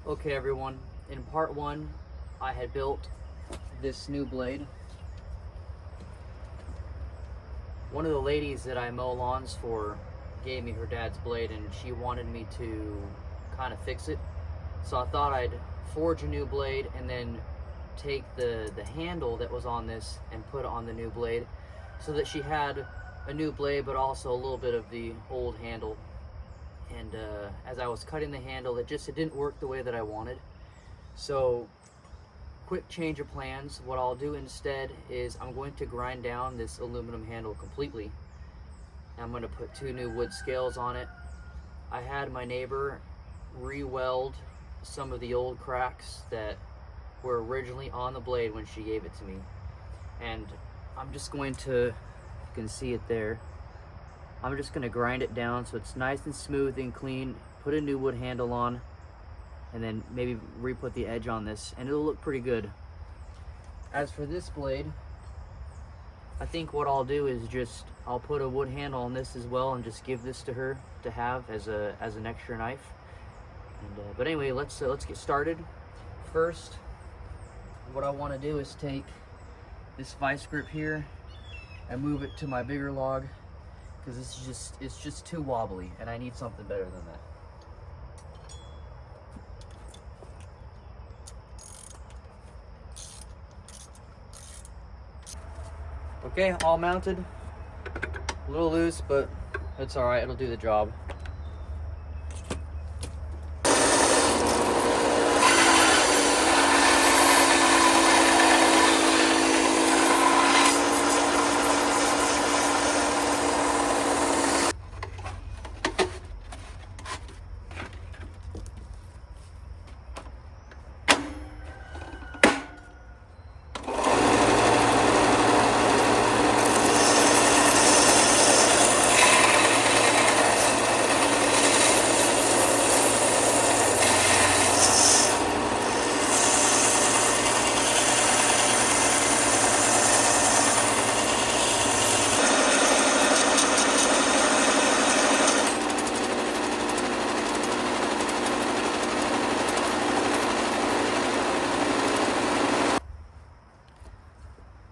Okay everyone, in part one, I had built this new blade. One of the ladies that I mow lawns for gave me her dad's blade and she wanted me to kind of fix it. So I thought I'd forge a new blade and then take the handle that was on this and put it on the new blade so that she had a new blade but also a little bit of the old handle. And as I was cutting the handle, it didn't work the way that I wanted. So quick change of plans. What I'll do instead is I'm going to grind down this aluminum handle completely. I'm going to put 2 new wood scales on it. I had my neighbor re-weld some of the old cracks that were originally on the blade when she gave it to me. And I'm just going to, you can see it there, I'm just going to grind it down so it's nice and smooth and clean, put a new wood handle on, and then maybe re-put the edge on this, and it'll look pretty good. As for this blade, I think what I'll do is I'll put a wood handle on this as well and just give this to her to have as an extra knife. And, but anyway, let's get started. First, what I want to do is take this vice grip here and move it to my bigger log, because it's just too wobbly and I need something better than that. Okay, all mounted. A little loose, but it's all right, it'll do the job.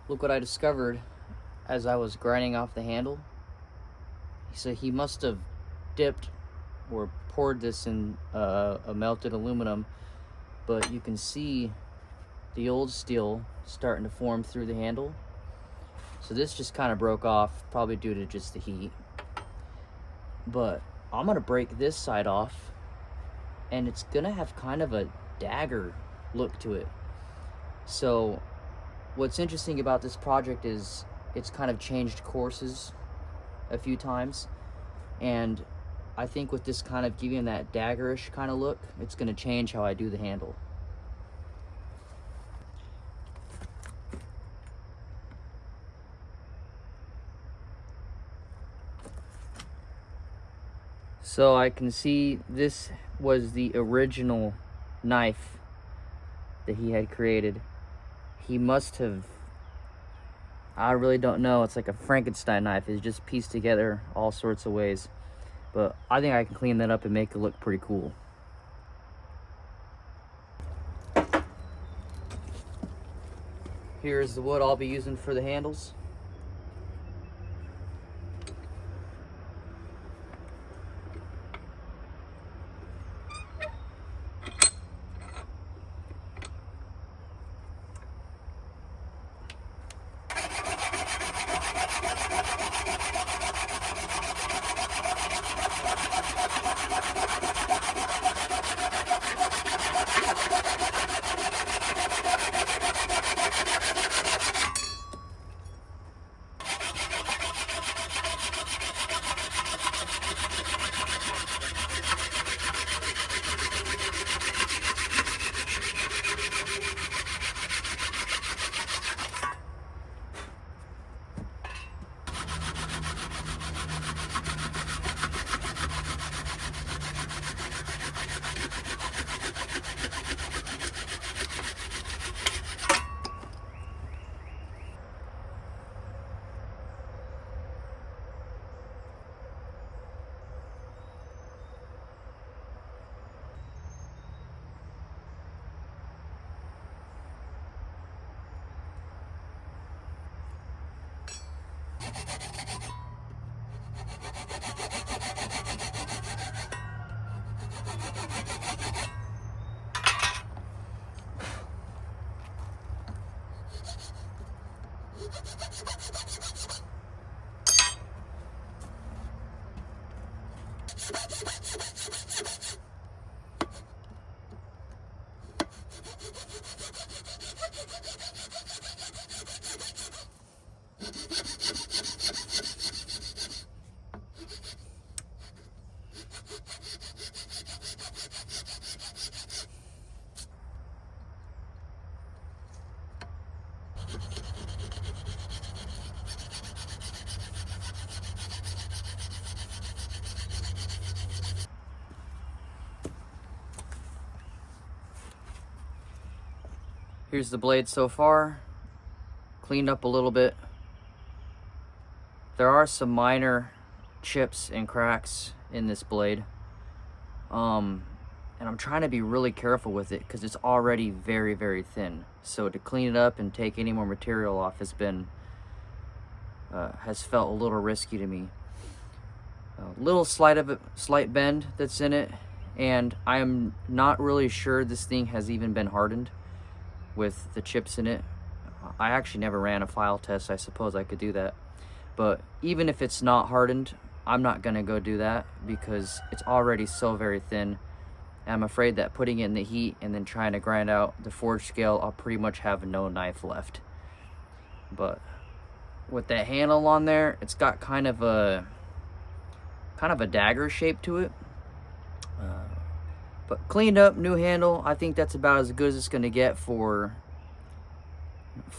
Look what I discovered as I was grinding off the handle. So he must have dipped or poured this in a melted aluminum, but you can see the old steel starting to form through the handle. So this just kind of broke off, probably due to just the heat. But I'm gonna break this side off and it's gonna have kind of a dagger look to it. So what's interesting about this project is it's kind of changed courses a few times, and I think with this kind of giving that daggerish kind of look, it's going to change how I do the handle. So I can see this was the original knife that he had created. He must have, I really don't know, it's like a Frankenstein knife. It's just pieced together all sorts of ways. But I think I can clean that up and make it look pretty cool. Here's the wood I'll be using for the handles. Here's the blade so far, cleaned up a little bit. There are some minor chips and cracks in this blade. And I'm trying to be really careful with it because it's already very, very thin. So to clean it up and take any more material off has felt a little risky to me. A little slight bend that's in it, and I'm not really sure this thing has even been hardened with the chips in it. I actually never ran a file test. I suppose I could do that. But even if it's not hardened, I'm not gonna go do that because it's already so very thin. And I'm afraid that putting it in the heat and then trying to grind out the forge scale, I'll pretty much have no knife left. But with that handle on there, it's got kind of a dagger shape to it. But cleaned up, new handle. I think that's about as good as it's gonna get for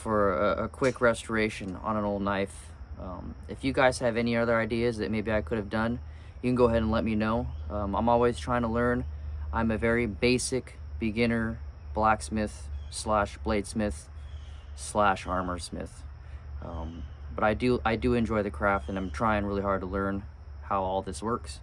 a quick restoration on an old knife. If you guys have any other ideas that maybe I could have done, you can go ahead and let me know. I'm always trying to learn. I'm a very basic beginner blacksmith / bladesmith / armorsmith. But I do enjoy the craft, and I'm trying really hard to learn how all this works.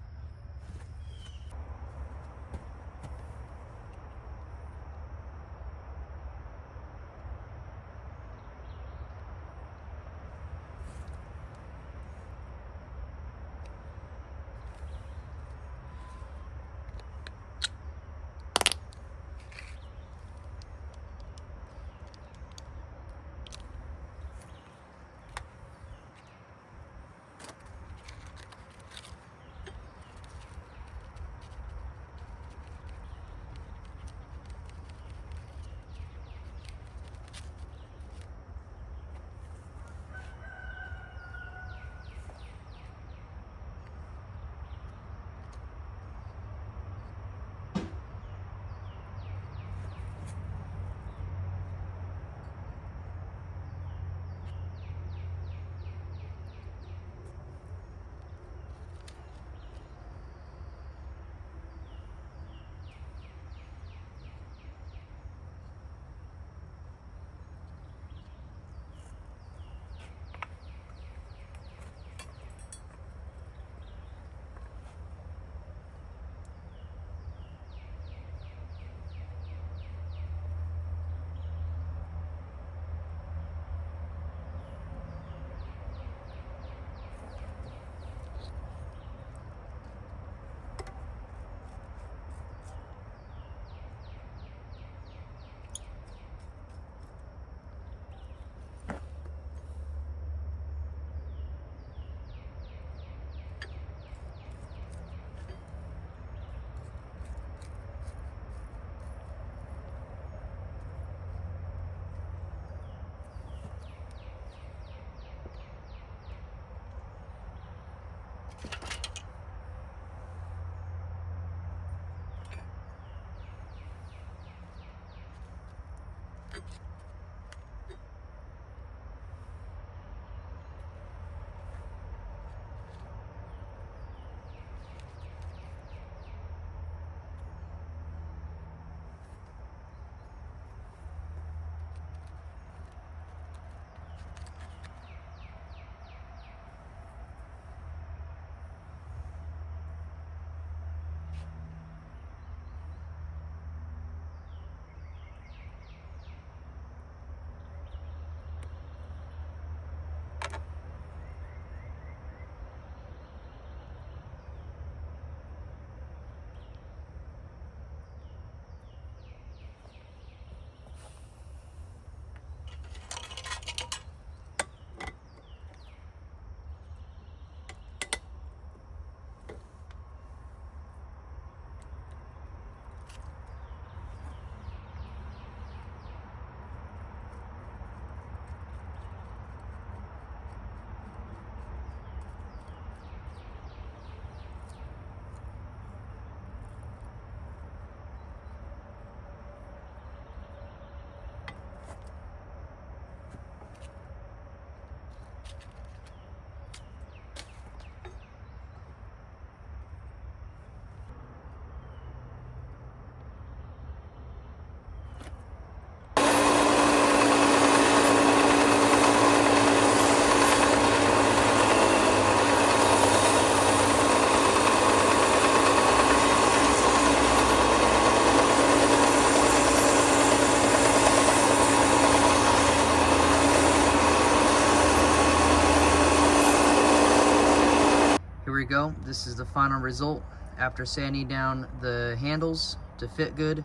go. This is the final result after sanding down the handles to fit good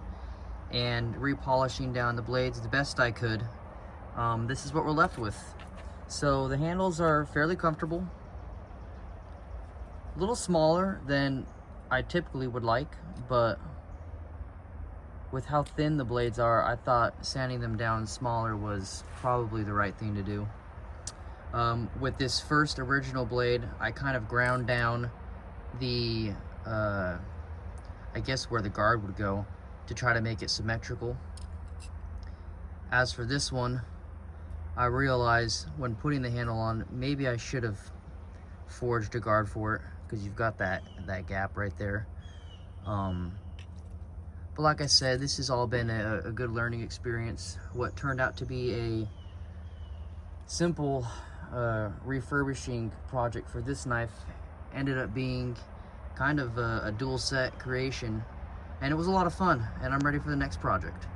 and repolishing down the blades the best I could. This is what we're left with. So the handles are fairly comfortable, a little smaller than I typically would like, but with how thin the blades are, I thought sanding them down smaller was probably the right thing to do. With this first original blade, I kind of ground down the, I guess where the guard would go, to try to make it symmetrical. As for this one, I realized when putting the handle on, maybe I should have forged a guard for it, because you've got that gap right there. But like I said, this has all been a good learning experience. What turned out to be a simple refurbishing project for this knife ended up being kind of a dual set creation, and it was a lot of fun, and I'm ready for the next project.